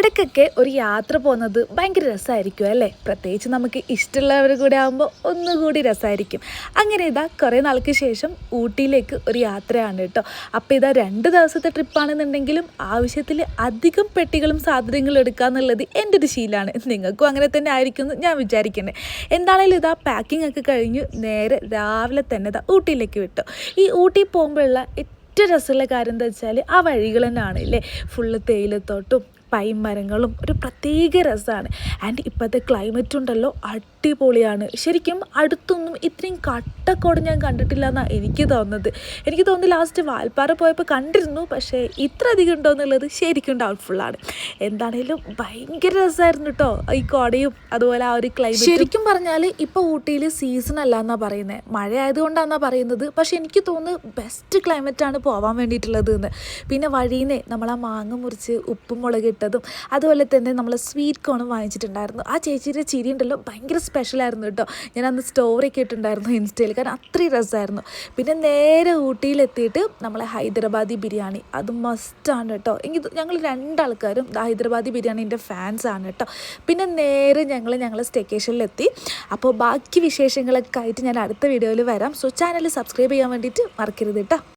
ഇടയ്ക്കൊക്കെ ഒരു യാത്ര പോകുന്നത് ഭയങ്കര രസമായിരിക്കും അല്ലേ? പ്രത്യേകിച്ച് നമുക്ക് ഇഷ്ടമുള്ളവർ കൂടെ ആകുമ്പോൾ ഒന്നുകൂടി രസമായിരിക്കും. അങ്ങനെ ഇതാ കുറേ നാൾക്ക് ശേഷം ഊട്ടിയിലേക്ക് ഒരു യാത്രയാണ് കേട്ടോ. അപ്പോൾ ഇതാ 2 ദിവസത്തെ ട്രിപ്പാണെന്നുണ്ടെങ്കിലും ആവശ്യത്തിൽ അധികം പെട്ടികളും സാധനങ്ങളും എടുക്കുക എന്നുള്ളത് എൻ്റെ ഒരു ശീലമാണ്. നിങ്ങൾക്കും അങ്ങനെ തന്നെ ആയിരിക്കും എന്ന് ഞാൻ വിചാരിക്കുന്നത്. എന്താണെങ്കിലും ഇതാ പാക്കിംഗ് ഒക്കെ കഴിഞ്ഞ് നേരെ രാവിലെ തന്നെ ഇതാ ഊട്ടിയിലേക്ക് വിട്ടു. ഈ ഊട്ടി പോകുമ്പോഴുള്ള ഏറ്റവും രസമുള്ള കാര്യം എന്താ വെച്ചാൽ ആ വഴികൾ തന്നെയാണ് ഇല്ലേ, ഫുള്ള് തേയിലത്തോട്ടും പൈൻ മരങ്ങളും ഒരു പ്രത്യേക രസമാണ്. ആൻഡ് ഇപ്പോഴത്തെ ക്ലൈമറ്റ് ഉണ്ടല്ലോ അടിപൊളിയാണ്. ശരിക്കും അടുത്തൊന്നും ഇത്രയും കട്ടക്കോട് ഞാൻ കണ്ടിട്ടില്ല എന്നാണ് എനിക്ക് തോന്നുന്നത് ലാസ്റ്റ് വാൽപ്പാറ പോയപ്പോൾ കണ്ടിരുന്നു, പക്ഷേ ഇത്ര അധികം ഉണ്ടോ എന്നുള്ളത് ശരിക്കും ഡൗട്ട്ഫുള്ളാണ്. എന്താണേലും ഭയങ്കര രസമായിരുന്നു കേട്ടോ ഈ കോടയും അതുപോലെ ആ ഒരു ക്ലൈമറ്റ്. ശരിക്കും പറഞ്ഞാൽ ഇപ്പോൾ ഊട്ടിയിൽ സീസൺ അല്ല എന്നാണ് പറയുന്നത്, മഴ ആയതുകൊണ്ടാണെന്നാണ് പറയുന്നത്. പക്ഷേ എനിക്ക് തോന്നുന്നു ബെസ്റ്റ് ക്ലൈമറ്റാണ് പോകാൻ വേണ്ടിയിട്ടുള്ളത് എന്ന്. പിന്നെ വഴിയിൽ നിന്ന് നമ്മൾ ആ മാങ്ങ മുറിച്ച് ഉപ്പും മുളകിട്ടതും അതുപോലെ തന്നെ നമ്മൾ സ്വീറ്റ് കോണും വാങ്ങിച്ചിട്ടുണ്ടായിരുന്നു. ആ ചേച്ചിയുടെ ചിരി ഉണ്ടല്ലോ ഭയങ്കര സ്പെഷ്യലായിരുന്നു കേട്ടോ. ഞാൻ അന്ന് സ്റ്റോറിയൊക്കെ ഇട്ടിട്ടുണ്ടായിരുന്നു ഇൻസ്റ്റയിൽ, കാരണം അത്രയും രസമായിരുന്നു. പിന്നെ നേരെ ഊട്ടിയിലെത്തിയിട്ട് നമ്മളെ ഹൈദരാബാദി ബിരിയാണി അത് മസ്റ്റാണ് കേട്ടോ. ഞങ്ങൾ 2 ആൾക്കാരും ഹൈദരാബാദി ബിരിയാണീൻ്റെ ഫാൻസാണ് കേട്ടോ. പിന്നെ നേരെ ഞങ്ങൾ സ്റ്റേക്കേഷനിലെത്തി. അപ്പോൾ ബാക്കി വിശേഷങ്ങളൊക്കെ ആയിട്ട് ഞാൻ അടുത്ത വീഡിയോയിൽ വരാം. സോ ചാനൽ സബ്സ്ക്രൈബ് ചെയ്യാൻ വേണ്ടിയിട്ട് മറക്കരുത് കേട്ടോ.